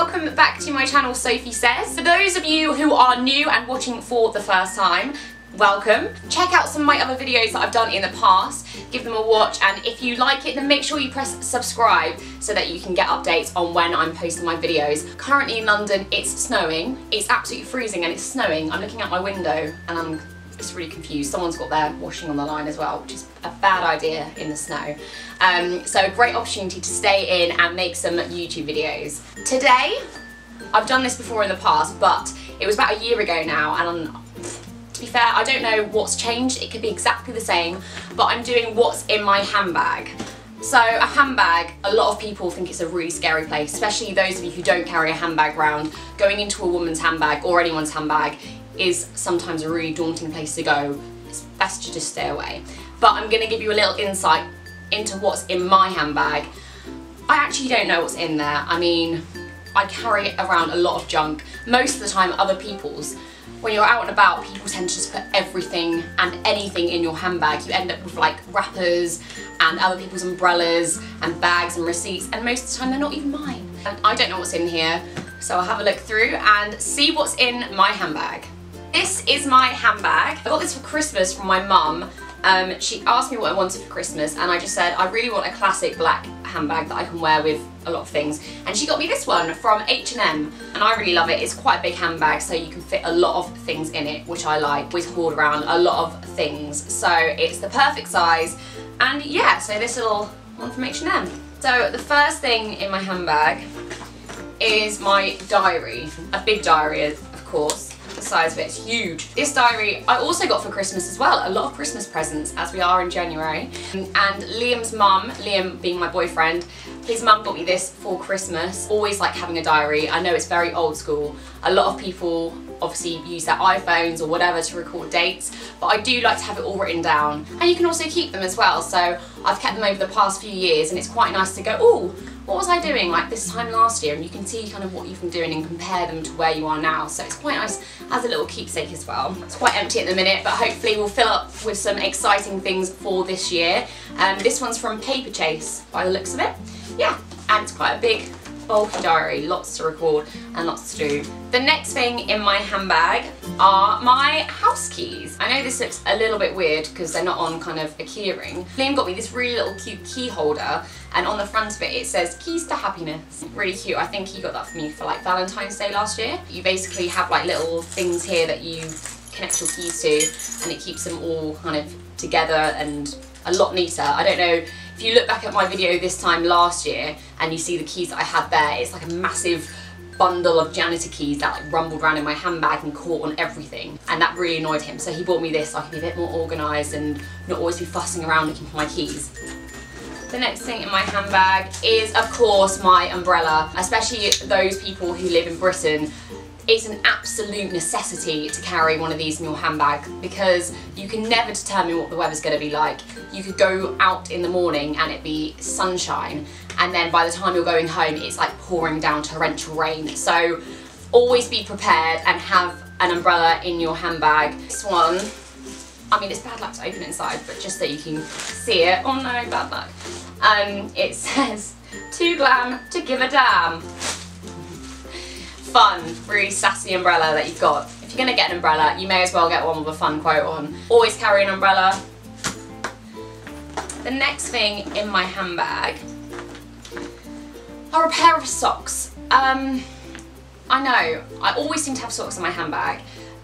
welcome back to my channel, Sophie Says. For those of you who are new and watching for the first time, welcome. Check out some of my other videos that I've done in the past, give them a watch, and if you like it then make sure you press subscribe so that you can get updates on when I'm posting my videos. Currently in London it's snowing, it's absolutely freezing and it's snowing. I'm looking out my window and I'm just really confused. Someone's got their washing on the line as well, which is a bad idea in the snow. So great opportunity to stay in and make some YouTube videos. Today, I've done this before in the past, but it was about a year ago now, and to be fair, I don't know what's changed. It could be exactly the same, but I'm doing what's in my handbag. So a handbag, a lot of people think it's a really scary place, especially those of you who don't carry a handbag around. Going into a woman's handbag or anyone's handbag is sometimes a really daunting place to go. It's best to just stay away. But I'm going to give you a little insight into what's in my handbag. I actually don't know what's in there. I mean, I carry around a lot of junk. Most of the time other people's. When you're out and about, people tend to just put everything and anything in your handbag. You end up with like wrappers and other people's umbrellas and bags and receipts, and most of the time they're not even mine. And I don't know what's in here, so I'll have a look through and see what's in my handbag. This is my handbag. I got this for Christmas from my mum. She asked me what I wanted for Christmas and I just said I really want a classic black handbag that I can wear with a lot of things, and she got me this one from H&M and I really love it. It's quite a big handbag so you can fit a lot of things in it, which I like. Always hoard around a lot of things, so it's the perfect size. And yeah, so this little one from H&M. So the first thing in my handbag is my diary, a big diary of course. The size of it is huge. This diary I also got for Christmas as well, a lot of Christmas presents as we are in January. And Liam's mum, Liam being my boyfriend, his mum got me this for Christmas. Always like having a diary. I know it's very old school. A lot of people obviously use their iPhones or whatever to record dates, but I do like to have it all written down. And you can also keep them as well, so I've kept them over the past few years and it's quite nice to go, oh, what was I doing like this time last year, and you can see kind of what you've been doing and compare them to where you are now, so it's quite nice as a little keepsake as well. It's quite empty at the minute, but hopefully we'll fill up with some exciting things for this year. This one's from Paper Chase by the looks of it. Yeah, and it's quite a big bulky diary, lots to record and lots to do. The next thing in my handbag are my house keys. I know this looks a little bit weird because they're not on kind of a keyring. Liam got me this really little cute key holder, and on the front of it it says keys to happiness. Really cute. I think he got that for me for like Valentine's Day last year. You basically have like little things here that you connect your keys to and it keeps them all kind of together and a lot neater. I don't know if you look back at my video this time last year and you see the keys that I had there, it's like a massive bundle of janitor keys that like rumbled around in my handbag and caught on everything, and that really annoyed him, so he bought me this so I can be a bit more organised and not always be fussing around looking for my keys. The next thing in my handbag is of course my umbrella. Especially those people who live in Britain, it's an absolute necessity to carry one of these in your handbag because you can never determine what the weather's going to be like. You could go out in the morning and it be sunshine, and then by the time you're going home it's like pouring down torrential rain. So always be prepared and have an umbrella in your handbag. This one, I mean it's bad luck to open it inside, but just so you can see it. Oh no, bad luck. It says, "Too glam to give a damn." Fun, really sassy umbrella that you've got. If you're gonna get an umbrella, you may as well get one with a fun quote on. Always carry an umbrella. The next thing in my handbag are a pair of socks. I know, I always seem to have socks in my handbag.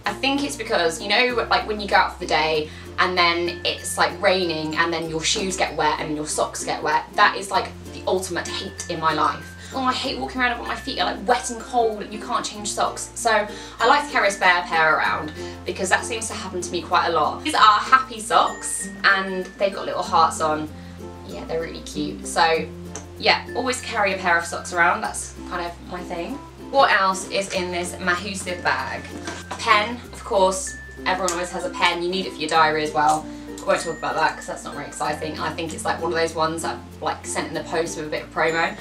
I think it's because, you know, like when you go out for the day and then it's like raining and then your shoes get wet and your socks get wet. That is like the ultimate hate in my life. Oh, I hate walking around when my feet are like wet and cold and you can't change socks. So I like to carry a spare pair around because that seems to happen to me quite a lot. These are happy socks and they've got little hearts on. Yeah, they're really cute. So yeah, always carry a pair of socks around. That's kind of my thing. What else is in this massive bag? A pen, of course. Everyone always has a pen. You need it for your diary as well. I won't talk about that because that's not very exciting. I think it's like one of those ones that I've like sent in the post with a bit of promo.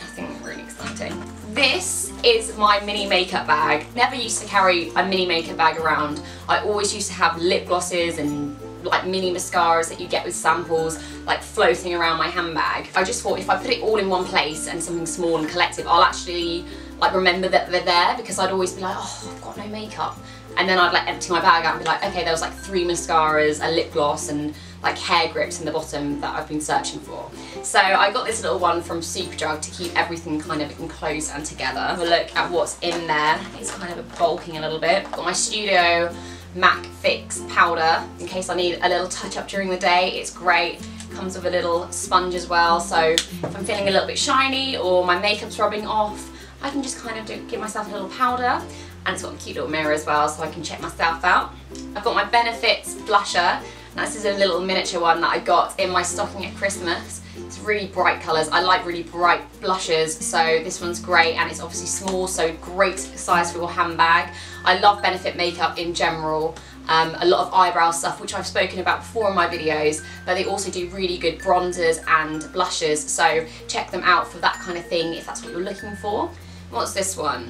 Nothing really exciting. This is my mini makeup bag. Never used to carry a mini makeup bag around. I always used to have lip glosses and like mini mascaras that you get with samples like floating around my handbag. I just thought if I put it all in one place and something small and collective, I'll actually like remember that they're there, because I'd always be like, oh, I've got no makeup. And then I'd like empty my bag out and be like, okay, there was like 3 mascaras, a lip gloss and like hair grips in the bottom that I've been searching for. So I got this little one from Superdrug to keep everything kind of enclosed and together. Have a look at what's in there. It's kind of bulking a little bit. Got my Studio MAC Fix powder in case I need a little touch up during the day. It's great. Comes with a little sponge as well, so if I'm feeling a little bit shiny or my makeup's rubbing off, I can just kind of give myself a little powder. And it's got a cute little mirror as well, so I can check myself out. I've got my Benefits blusher. Now this is a little miniature one that I got in my stocking at Christmas. It's really bright colours. I like really bright blushes, so this one's great, and it's obviously small, so great size for your handbag. I love Benefit makeup in general. A lot of eyebrow stuff, which I've spoken about before in my videos, but they also do really good bronzers and blushes, so check them out for that kind of thing if that's what you're looking for. What's this one?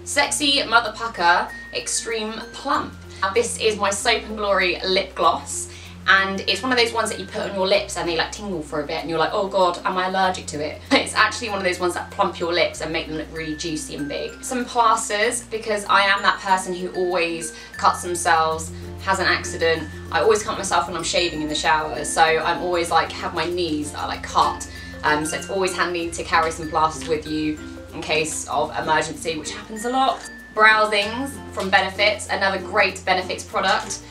Sexy Mother Pucker Extreme Plump. Now this is my Soap & Glory lip gloss, and it's one of those ones that you put on your lips and they like tingle for a bit and you're like, oh god, am I allergic to it? It's actually one of those ones that plump your lips and make them look really juicy and big. Some plasters, because I am that person who always cuts themselves, has an accident. I always cut myself when I'm shaving in the shower, so I'm always like have my knees that are like cut. So it's always handy to carry some plasters with you in case of emergency, which happens a lot. Browsings from Benefits, another great Benefits product.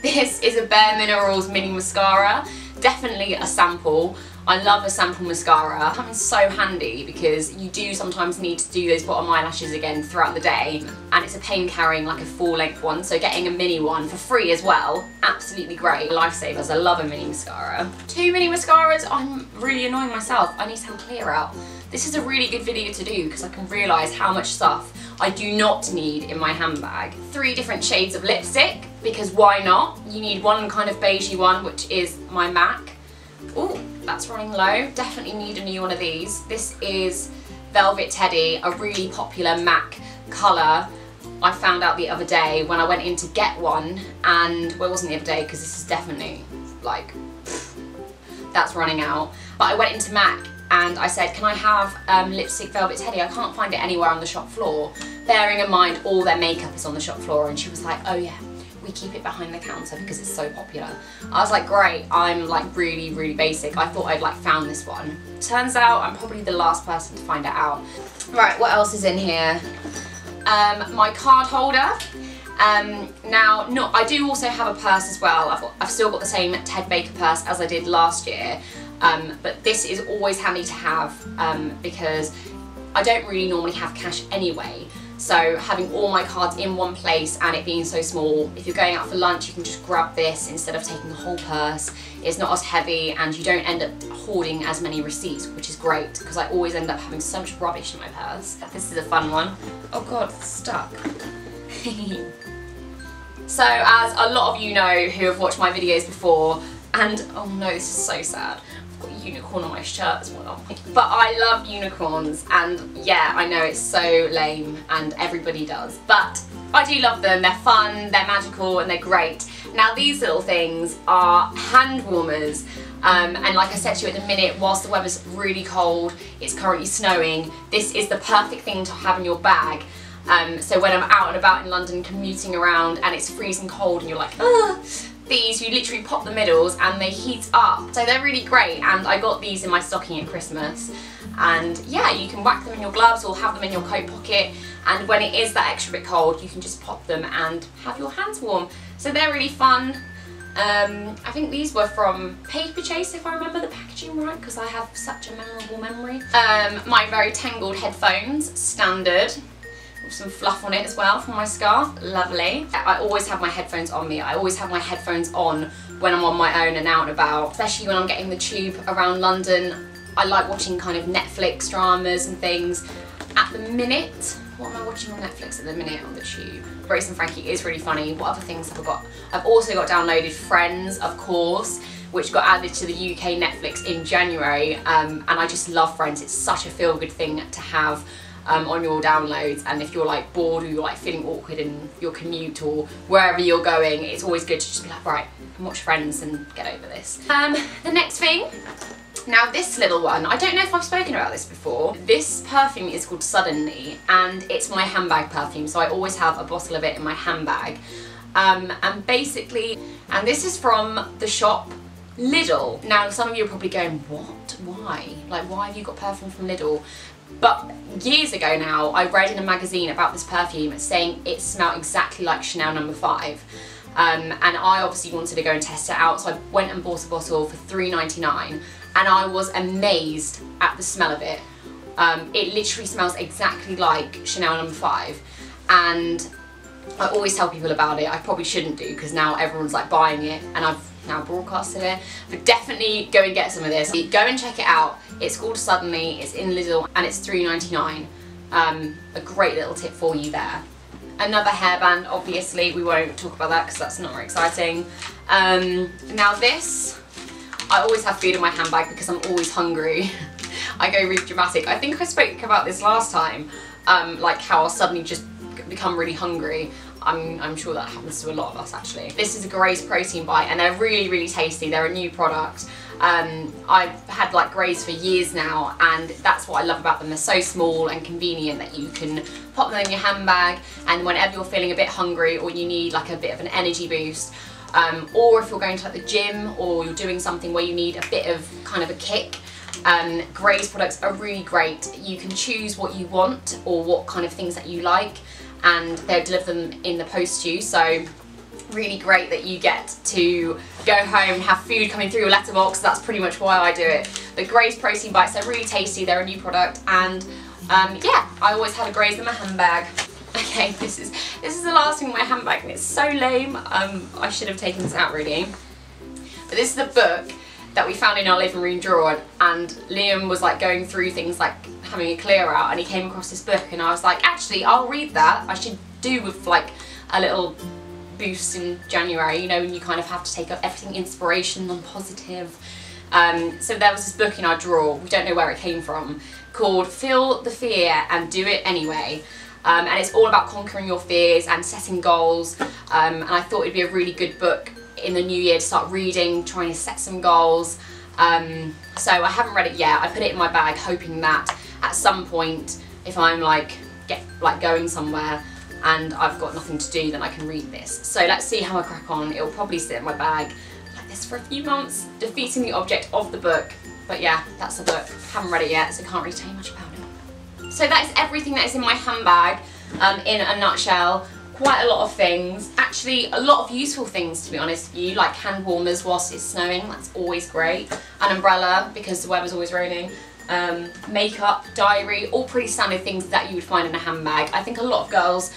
This is a Bare Minerals mini mascara, definitely a sample. I love a sample mascara. It comes so handy because you do sometimes need to do those bottom eyelashes again throughout the day, and it's a pain carrying like a full length one, so getting a mini one for free as well, absolutely great. Lifesavers, I love a mini mascara. 2 mini mascaras, I'm really annoying myself. I need to have clear out. This is a really good video to do because I can realise how much stuff I do not need in my handbag. 3 different shades of lipstick, because why not? You need one kind of beigey one, which is my MAC. Ooh, that's running low. Definitely need a new one of these. This is Velvet Teddy, a really popular MAC colour. I found out the other day when I went in to get one, and well, it wasn't the other day because this is definitely like, that's running out. But I went into MAC and I said, can I have lipstick Velvet Teddy? I can't find it anywhere on the shop floor. Bearing in mind all their makeup is on the shop floor, and she was like, oh yeah, we keep it behind the counter because it's so popular. I was like, great, I'm like really, really basic. I thought I'd like found this one. Turns out I'm probably the last person to find it out. Right, what else is in here? My card holder. Now, I do also have a purse as well. I've still got the same Ted Baker purse as I did last year, but this is always handy to have because I don't really normally have cash anyway. So having all my cards in one place and it being so small, if you're going out for lunch you can just grab this instead of taking the whole purse. It's not as heavy and you don't end up hoarding as many receipts, which is great because I always end up having so much rubbish in my purse. This is a fun one. Oh god, it's stuck. So as a lot of you know who have watched my videos before, and oh no, this is so sad. I've got a unicorn on my shirt as well. But I love unicorns, and yeah, I know it's so lame and everybody does, but I do love them. They're fun, they're magical, and they're great. Now these little things are hand warmers. And like I said to you at the minute, whilst the weather's really cold, it's currently snowing, this is the perfect thing to have in your bag. So when I'm out and about in London commuting around and it's freezing cold and you're like, ugh, these, you literally pop the middles and they heat up. So they're really great, and I got these in my stocking at Christmas. And yeah, you can whack them in your gloves or have them in your coat pocket, and when it is that extra bit cold you can just pop them and have your hands warm. So they're really fun. I think these were from Paper Chase if I remember the packaging right, because I have such a memorable memory. My very tangled headphones, standard. Some fluff on it as well from my scarf, lovely. I always have my headphones on me. I always have my headphones on when I'm on my own and out and about, especially when I'm getting the tube around London. I like watching kind of Netflix dramas and things. At the minute, what am I watching on Netflix at the minute on the tube? Grace and Frankie is really funny. What other things have I got? I've also got downloaded Friends, of course, which got added to the UK Netflix in January, and I just love Friends. It's such a feel-good thing to have on your downloads, and if you're like bored or you're like feeling awkward in your commute or wherever you're going, it's always good to just be like, right, and watch Friends and get over this. The next thing Now this little one, I don't know if I've spoken about this before. This perfume is called Suddenly, and it's my handbag perfume, so I always have a bottle of it in my handbag. And basically, and this is from the shop Lidl. Now some of you are probably going, what? Why? Like, why have you got perfume from Lidl? But years ago now, I read in a magazine about this perfume saying it smelled exactly like Chanel No. 5. And I obviously wanted to go and test it out, so I went and bought a bottle for £3.99, and I was amazed at the smell of it. It literally smells exactly like Chanel No. 5, and I always tell people about it. I probably shouldn't do, because now everyone's like buying it, and I've now broadcasted it, but definitely go and get some of this. Go and check it out. It's called Suddenly, it's in Lidl, and it's £3.99. A great little tip for you there. Another hairband, obviously, we won't talk about that because that's not very exciting. Now this, I always have food in my handbag because I'm always hungry. I go really dramatic. I think I spoke about this last time, like how I'll suddenly just become really hungry. I'm sure that happens to a lot of us actually. This is a Graze protein bite, and they're really, really tasty. They're a new product. I've had like Graze for years now, and that's what I love about them. They're so small and convenient that you can pop them in your handbag, and whenever you're feeling a bit hungry or you need like a bit of an energy boost, or if you're going to like the gym or you're doing something where you need a bit of kind of a kick, Graze products are really great. You can choose what you want or what kind of things that you like, and they'll deliver them in the post to you, so really great that you get to go home and have food coming through your letterbox. That's pretty much why I do it. The Graze protein bites, they're really tasty, they're a new product, and yeah, I always have a Graze in my handbag. Okay, this is the last thing in my handbag, and it's so lame. I should have taken this out really. But this is the book that we found in our living room drawer, and Liam was like going through things like having a clear out, and he came across this book, and I was like, actually I'll read that. I should do with like a little boost in January, you know, when you kind of have to take up everything inspirational and positive. So there was this book in our drawer, we don't know where it came from, called Feel the Fear and Do It Anyway. And it's all about conquering your fears and setting goals, and I thought it'd be a really good book in the new year to start reading, trying to set some goals. So I haven't read it yet. I put it in my bag hoping that at some point, if I'm like going somewhere and I've got nothing to do, then I can read this. So let's see how I crack on. It'll probably sit in my bag like this for a few months, defeating the object of the book. But yeah, that's the book. Haven't read it yet, so can't really tell you much about it. So that is everything that is in my handbag, in a nutshell. Quite a lot of things. Actually, a lot of useful things, to be honest with you, like hand warmers whilst it's snowing, that's always great. An umbrella, because the weather's always raining. Makeup, diary, all pretty standard things that you would find in a handbag. I think a lot of girls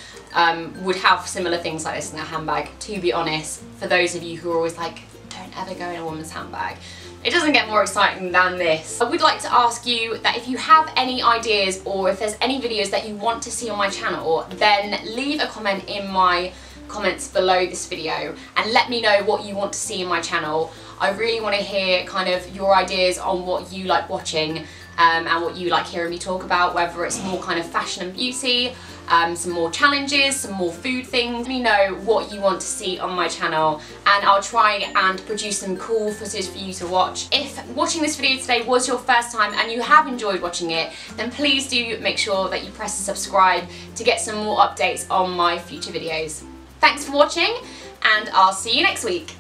would have similar things like this in their handbag, to be honest, for those of you who are always like, don't ever go in a woman's handbag. It doesn't get more exciting than this. I would like to ask you that if you have any ideas or if there's any videos that you want to see on my channel, then leave a comment in my comments below this video and let me know what you want to see in my channel. I really want to hear kind of your ideas on what you like watching, and what you like hearing me talk about, whether it's more kind of fashion and beauty, some more challenges, some more food things. Let me know what you want to see on my channel, and I'll try and produce some cool footage for you to watch. If watching this video today was your first time and you have enjoyed watching it, then please do make sure that you press the subscribe to get some more updates on my future videos. Thanks for watching, and I'll see you next week.